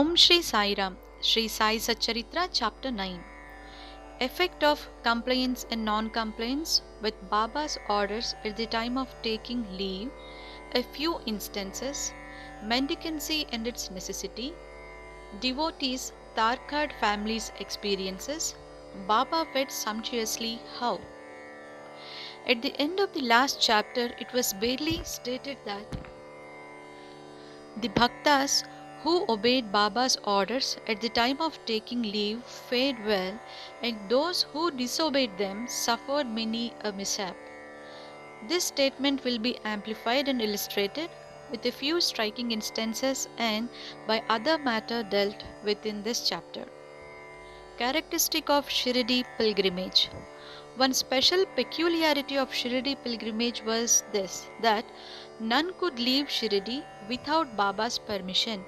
Om Shri Sai Ram, Shri Sai Satcharitra, Chapter 9. Effect of compliance and non-compliance with Baba's orders at the time of taking leave, a few instances, mendicancy and its necessity, devotees, Tarkad family's experiences, Baba fed sumptuously how. At the end of the last chapter, it was barely stated that the bhaktas who obeyed Baba's orders at the time of taking leave fared well, and those who disobeyed them suffered many a mishap. This statement will be amplified and illustrated with a few striking instances and by other matter dealt with in this chapter. Characteristic of Shirdi pilgrimage. One special peculiarity of Shirdi pilgrimage was this, that none could leave Shirdi without Baba's permission,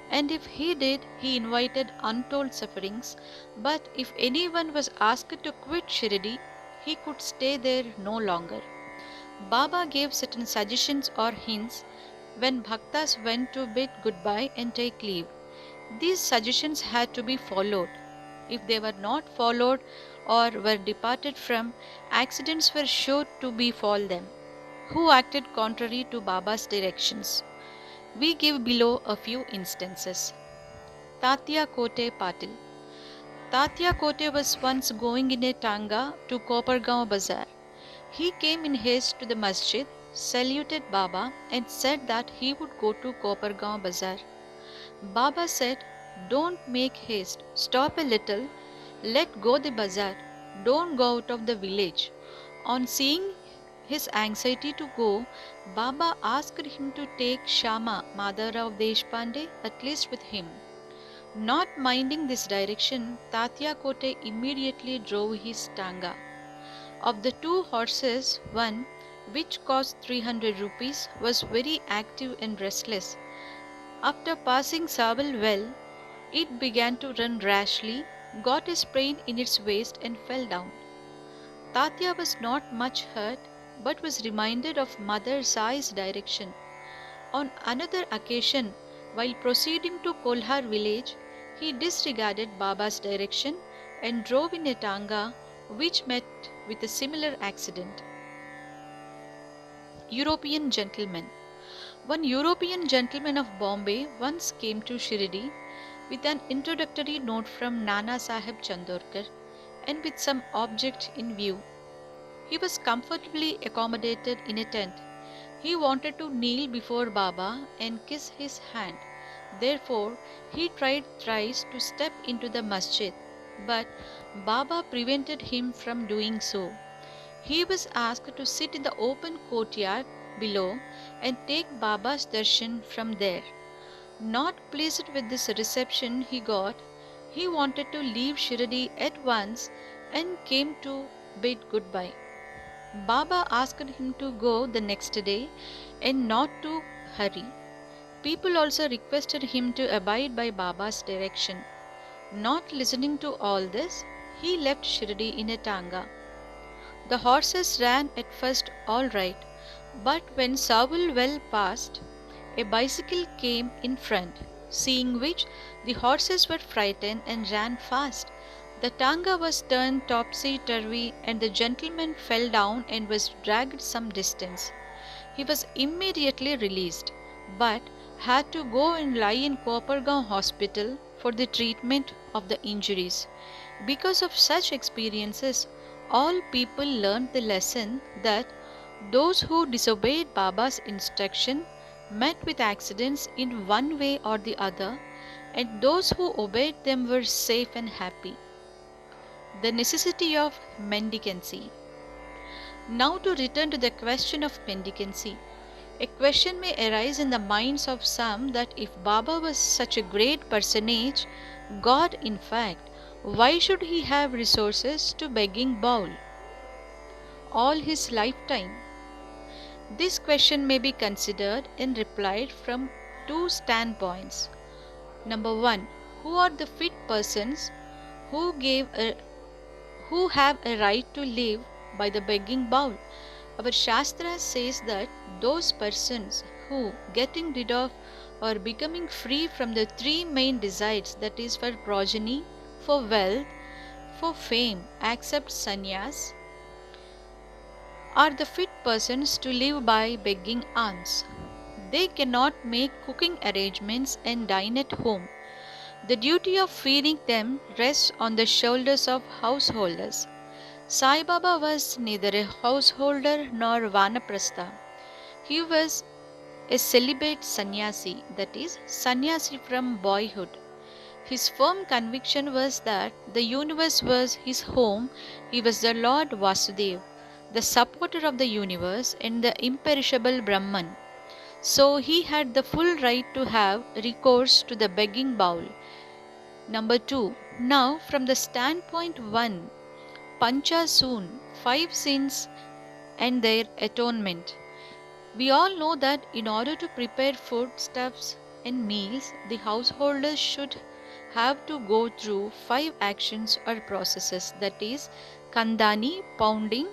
and if he did, he invited untold sufferings, but if anyone was asked to quit Shirdi, he could stay there no longer. Baba gave certain suggestions or hints when bhaktas went to bid goodbye and take leave. These suggestions had to be followed. If they were not followed or were departed from, accidents were sure to befall them, who acted contrary to Baba's directions. We give below a few instances. Tatya Kote Patil. Tatya Kote was once going in a tanga to Kopargaon Bazaar. He came in haste to the masjid, saluted Baba and said that he would go to Kopargaon Bazaar. Baba said, "Don't make haste, stop a little, let go the bazaar, don't go out of the village." On seeing his anxiety to go, Baba asked him to take Shama Madharao Deshpande at least with him. Not minding this direction, Tatya Kote immediately drove his tanga. Of the two horses, one, which cost 300 rupees, was very active and restless. After passing Sabal well, it began to run rashly, got a sprain in its waist and fell down. Tatya was not much hurt, but was reminded of Mother Sai's direction. On another occasion, while proceeding to Kolhar village, he disregarded Baba's direction and drove in a tanga which met with a similar accident. European gentleman. One European gentleman of Bombay once came to Shirdi with an introductory note from Nana Sahib Chandorkar and with some object in view. He was comfortably accommodated in a tent. He wanted to kneel before Baba and kiss his hand. Therefore, he tried thrice to step into the masjid, but Baba prevented him from doing so. He was asked to sit in the open courtyard below and take Baba's darshan from there. Not pleased with this reception he got, he wanted to leave Shirdi at once and came to bid goodbye. Baba asked him to go the next day and not to hurry. People also requested him to abide by Baba's direction. Not listening to all this, he left Shirdi in a tanga. The horses ran at first all right, but when Savul well passed, a bicycle came in front, seeing which the horses were frightened and ran fast. The tanga was turned topsy-turvy and the gentleman fell down and was dragged some distance. He was immediately released, but had to go and lie in Kopargaon hospital for the treatment of the injuries. Because of such experiences, all people learned the lesson that those who disobeyed Baba's instruction met with accidents in one way or the other, and those who obeyed them were safe and happy. The necessity of mendicancy. Now to return to the question of mendicancy. A question may arise in the minds of some that if Baba was such a great personage, God in fact, why should he have resources to begging bowl all his lifetime? This question may be considered and replied from two standpoints. Number one, who are the fit persons who have a right to live by the begging bowl? Our Shastra says that those persons who, getting rid of or becoming free from the three main desires, that is, for progeny, for wealth, for fame, accept sannyas, are the fit persons to live by begging alms. They cannot make cooking arrangements and dine at home. The duty of feeding them rests on the shoulders of householders. Sai Baba was neither a householder nor vanaprastha. He was a celibate sannyasi, that is, sannyasi from boyhood. His firm conviction was that the universe was his home. He was the Lord Vasudev, the supporter of the universe and the imperishable Brahman. So he had the full right to have recourse to the begging bowl. Number 2. Now, from the standpoint 1, Pancha soon, 5 sins and their atonement. We all know that in order to prepare foodstuffs and meals, the householders should have to go through 5 actions or processes, that is, Kandani pounding,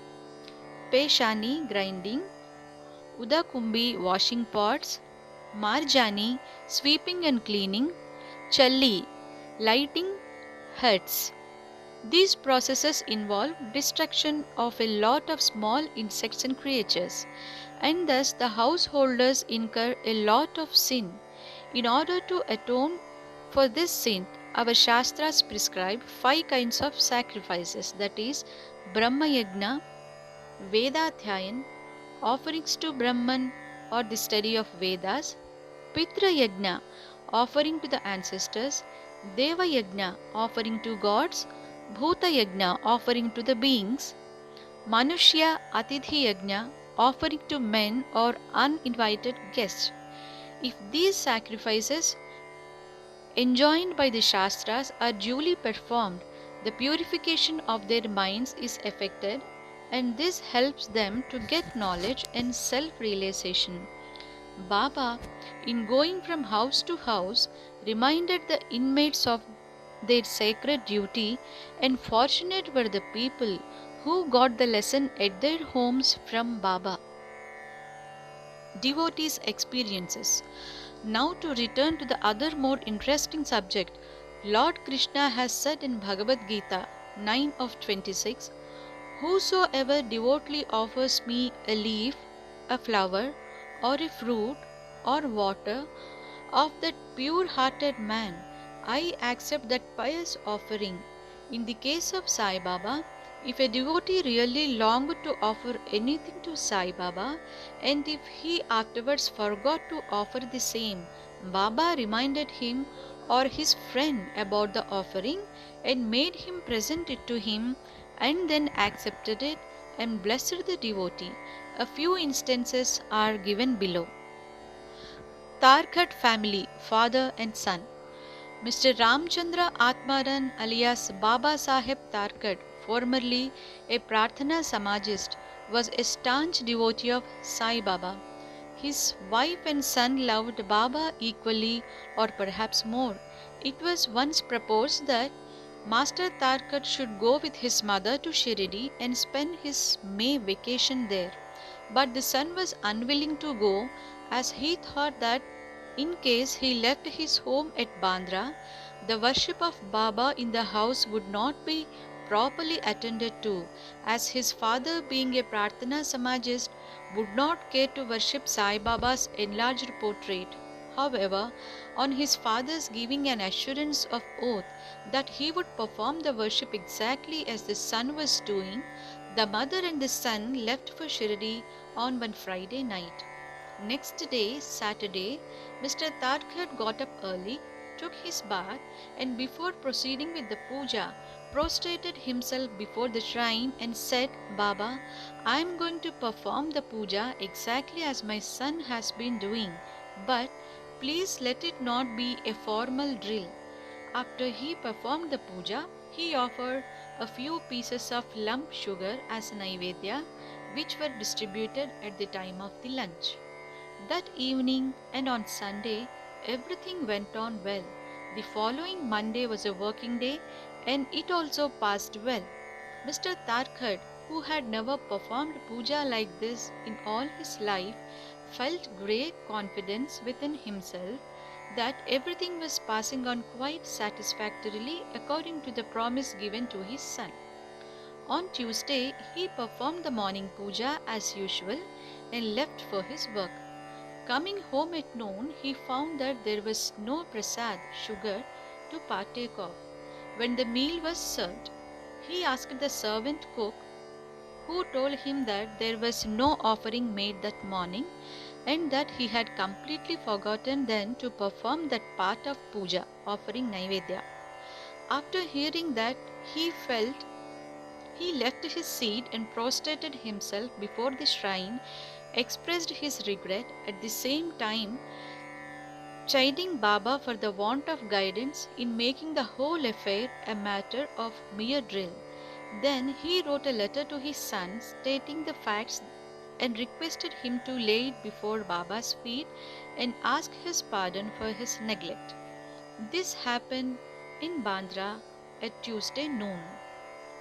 Peshani grinding, Udakumbi washing pots, Marjani sweeping and cleaning, Challi lighting huts. These processes involve destruction of a lot of small insects and creatures, and thus the householders incur a lot of sin. In order to atone for this sin, our Shastras prescribe 5 kinds of sacrifices, that is, Brahma Yajna, Vedathyayan, offerings to Brahman or the study of Vedas, Pitra Yajna, offering to the ancestors, Deva Yajna, offering to gods, Bhuta Yajna, offering to the beings, Manushya Atidhi Yajna, offering to men or uninvited guests. If these sacrifices enjoined by the Shastras are duly performed, the purification of their minds is effected, and this helps them to get knowledge and self-realization. Baba, in going from house to house, reminded the inmates of their sacred duty, and fortunate were the people who got the lesson at their homes from Baba. Devotees' experiences. Now, to return to the other more interesting subject, Lord Krishna has said in Bhagavad Gita 9 of 26, "Whosoever devotedly offers me a leaf, a flower, or a fruit, or water, of that pure hearted man, I accept that pious offering." In the case of Sai Baba, if a devotee really longed to offer anything to Sai Baba, and if he afterwards forgot to offer the same, Baba reminded him or his friend about the offering and made him present it to him, and then accepted it and blessed the devotee. A few instances are given below. Tarkad family, father and son. Mr. Ramchandra Atmaran alias Baba Saheb Tarkad, formerly a Prarthana Samajist, was a staunch devotee of Sai Baba. His wife and son loved Baba equally or perhaps more. It was once proposed that Master Tarkad should go with his mother to Shirdi and spend his May vacation there. But the son was unwilling to go, as he thought that in case he left his home at Bandra, the worship of Baba in the house would not be properly attended to, as his father, being a Prarthana Samajist, would not care to worship Sai Baba's enlarged portrait. However, on his father's giving an assurance of oath that he would perform the worship exactly as the son was doing, the mother and the son left for Shirdi on one Friday night. Next day, Saturday, Mr. Tarkad got up early, took his bath, and before proceeding with the puja, prostrated himself before the shrine and said, "Baba, I am going to perform the puja exactly as my son has been doing, but please let it not be a formal drill." After he performed the puja, he offered a few pieces of lump sugar as naivedya, which were distributed at the time of the lunch. That evening and on Sunday, everything went on well. The following Monday was a working day, and it also passed well. Mr. Tarkad, who had never performed puja like this in all his life, felt great confidence within himself that everything was passing on quite satisfactorily according to the promise given to his son. On Tuesday, he performed the morning puja as usual and left for his work. Coming home at noon, he found that there was no prasad, sugar, to partake of. When the meal was served, he asked the servant cook, who told him that there was no offering made that morning and that he had completely forgotten then to perform that part of puja, offering Naivedya. After hearing that, he left his seat and prostrated himself before the shrine, expressed his regret, at the same time chiding Baba for the want of guidance in making the whole affair a matter of mere drill. Then he wrote a letter to his son stating the facts and requested him to lay it before Baba's feet and ask his pardon for his neglect. This happened in Bandra at Tuesday noon.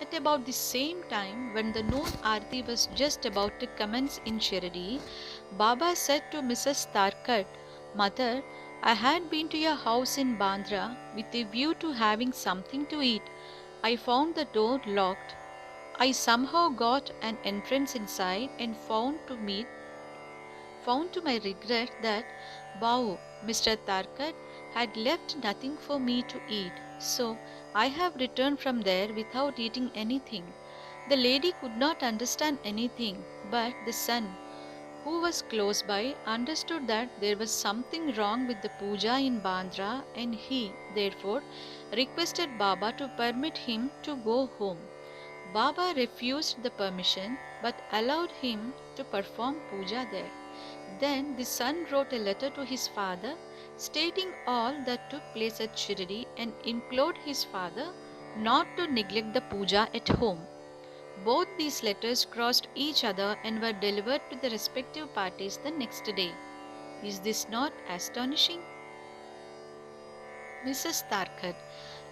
At about the same time, when the noon aarti was just about to commence in Shirdi, Baba said to Mrs. Tarkad, "Mother, I had been to your house in Bandra with a view to having something to eat. I found the door locked. I somehow got an entrance inside and found to my regret that Bau, Mr. Tarkad, had left nothing for me to eat. So I have returned from there without eating anything." The lady could not understand anything, but the son, who was close by, understood that there was something wrong with the puja in Bandra, and he, therefore, requested Baba to permit him to go home. Baba refused the permission but allowed him to perform puja there. Then the son wrote a letter to his father stating all that took place at Shirdi and implored his father not to neglect the puja at home. Both these letters crossed each other and were delivered to the respective parties the next day. Is this not astonishing? Mrs. Tarkad.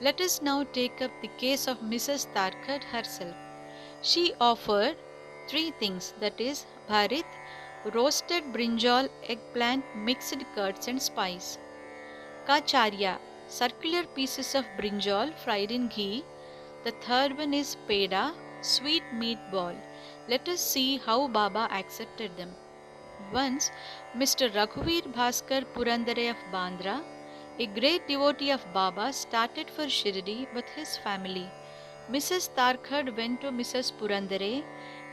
Let us now take up the case of Mrs. Tarkad herself. She offered three things, that is, bharit, roasted brinjal, eggplant, mixed curds and spice; kacharya, circular pieces of brinjal fried in ghee; the third one is peda, sweet meat ball. Let us see how Baba accepted them. Once, Mr. Raghuveer Bhaskar Purandare of Bandra, a great devotee of Baba, started for Shirdi with his family. Mrs. Tarkad went to Mrs. Purandare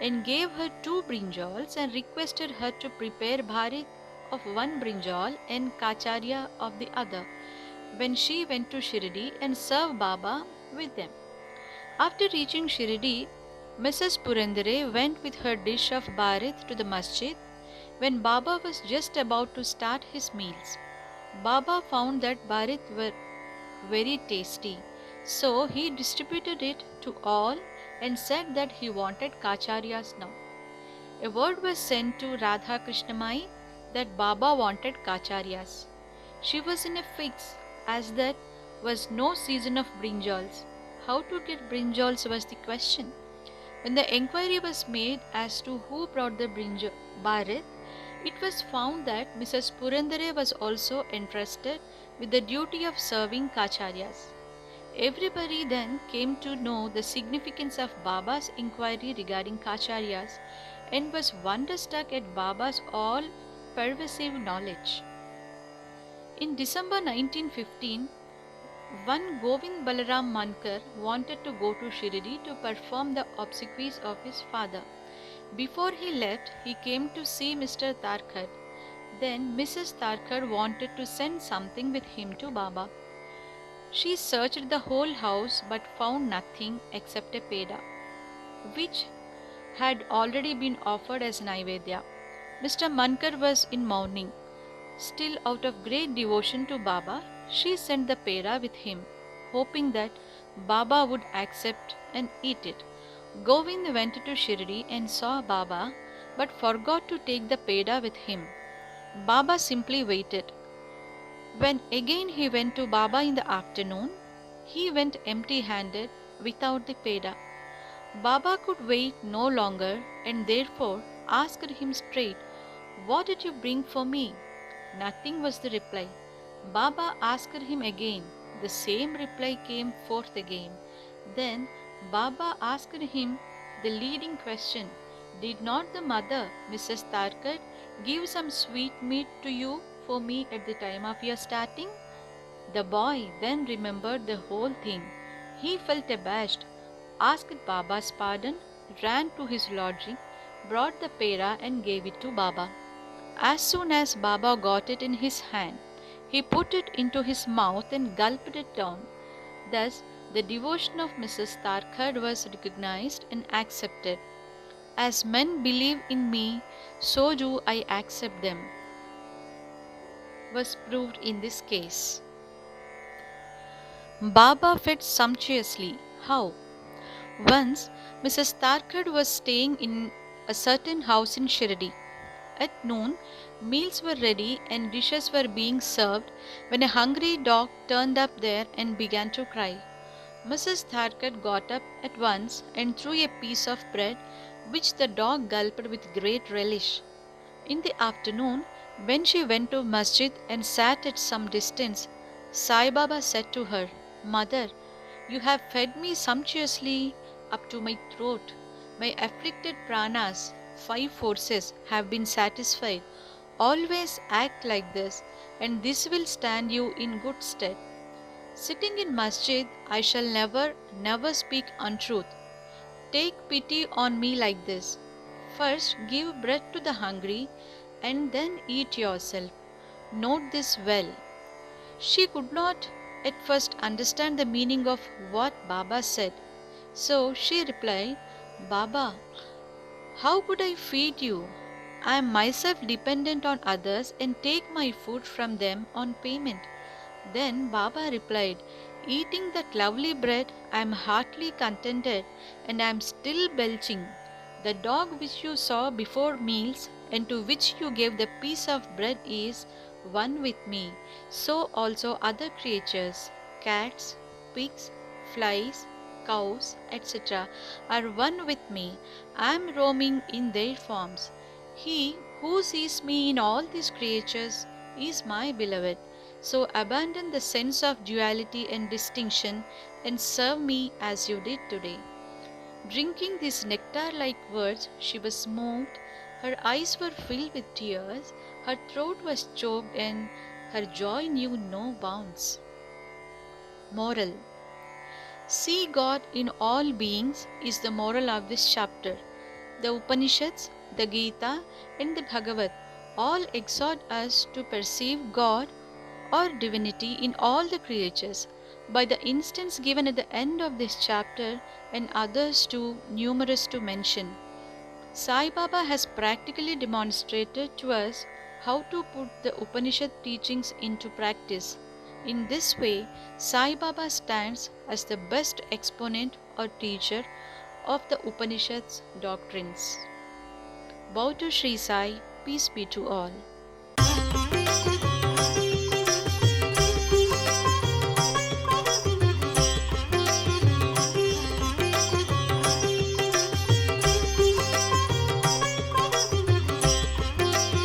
and gave her 2 brinjals and requested her to prepare bharit of 1 brinjal and kacharya of the other when she went to Shirdi and serve Baba with them. After reaching Shirdi, Mrs. Purandare went with her dish of bharit to the masjid. When Baba was just about to start his meals, Baba found that bharit were very tasty, so he distributed it to all and said that he wanted kacharyas now. A word was sent to Radha Krishnamai that Baba wanted kacharyas. She was in a fix, as that was no season of brinjals. How to get brinjals was the question. When the enquiry was made as to who brought the bharit, it was found that Mrs. Purandare was also entrusted with the duty of serving kacharyas. Everybody then came to know the significance of Baba's inquiry regarding kacharyas and was wonderstruck at Baba's all-pervasive knowledge. In December 1915, one Govind Balaram Mankar wanted to go to Shirdi to perform the obsequies of his father. Before he left, he came to see Mr. Tarkad. Then Mrs. Tarkad wanted to send something with him to Baba. She searched the whole house but found nothing except a peda, which had already been offered as Naivedya. Mr. Mankar was in mourning. Still, out of great devotion to Baba, she sent the peda with him, hoping that Baba would accept and eat it. Govind went to Shirdi and saw Baba, but forgot to take the peda with him. Baba simply waited. When again he went to Baba in the afternoon, he went empty-handed without the peda. Baba could wait no longer and therefore asked him straight, "What did you bring for me?" "Nothing," was the reply. Baba asked him again. The same reply came forth again. Then Baba asked him the leading question: Did not the mother, Mrs. Tarkad, give some sweet meat to you for me at the time of your starting? The boy then remembered the whole thing. He felt abashed, asked Baba's pardon, ran to his lodging, brought the pera and gave it to Baba. As soon as Baba got it in his hand, he put it into his mouth and gulped it down. Thus, the devotion of Mrs. Tarkad was recognized and accepted. As men believe in me, so do I accept them, was proved in this case. Baba fed sumptuously. How? Once, Mrs. Tarkad was staying in a certain house in Shirdi. At noon, meals were ready and dishes were being served when a hungry dog turned up there and began to cry. Mrs. Tarkad got up at once and threw a piece of bread, which the dog gulped with great relish. In the afternoon, when she went to masjid and sat at some distance, Sai Baba said to her, "Mother, you have fed me sumptuously up to my throat. My afflicted pranas, 5 forces, have been satisfied. Always act like this, and this will stand you in good stead. Sitting in masjid, I shall never speak untruth. Take pity on me like this. First give bread to the hungry, and then eat yourself. Note this well." She could not at first understand the meaning of what Baba said. So she replied, "Baba, how could I feed you? I am myself dependent on others and take my food from them on payment." Then Baba replied, "Eating that lovely bread, I am heartily contented, and I am still belching. The dog which you saw before meals and to which you gave the piece of bread is one with me. So also other creatures, cats, pigs, flies, cows, etc., are one with me. I am roaming in their forms. He who sees me in all these creatures is my beloved. So abandon the sense of duality and distinction and serve me as you did today." Drinking these nectar-like words, she was moved, her eyes were filled with tears, her throat was choked, and her joy knew no bounds. Moral: See God in all beings is the moral of this chapter. The Upanishads, the Gita, and the Bhagavad all exhort us to perceive God or divinity in all the creatures. By the instance given at the end of this chapter, and others too numerous to mention, Sai Baba has practically demonstrated to us how to put the Upanishad teachings into practice. In this way, Sai Baba stands as the best exponent or teacher of the Upanishad's doctrines. Bow to Sri Sai, peace be to all.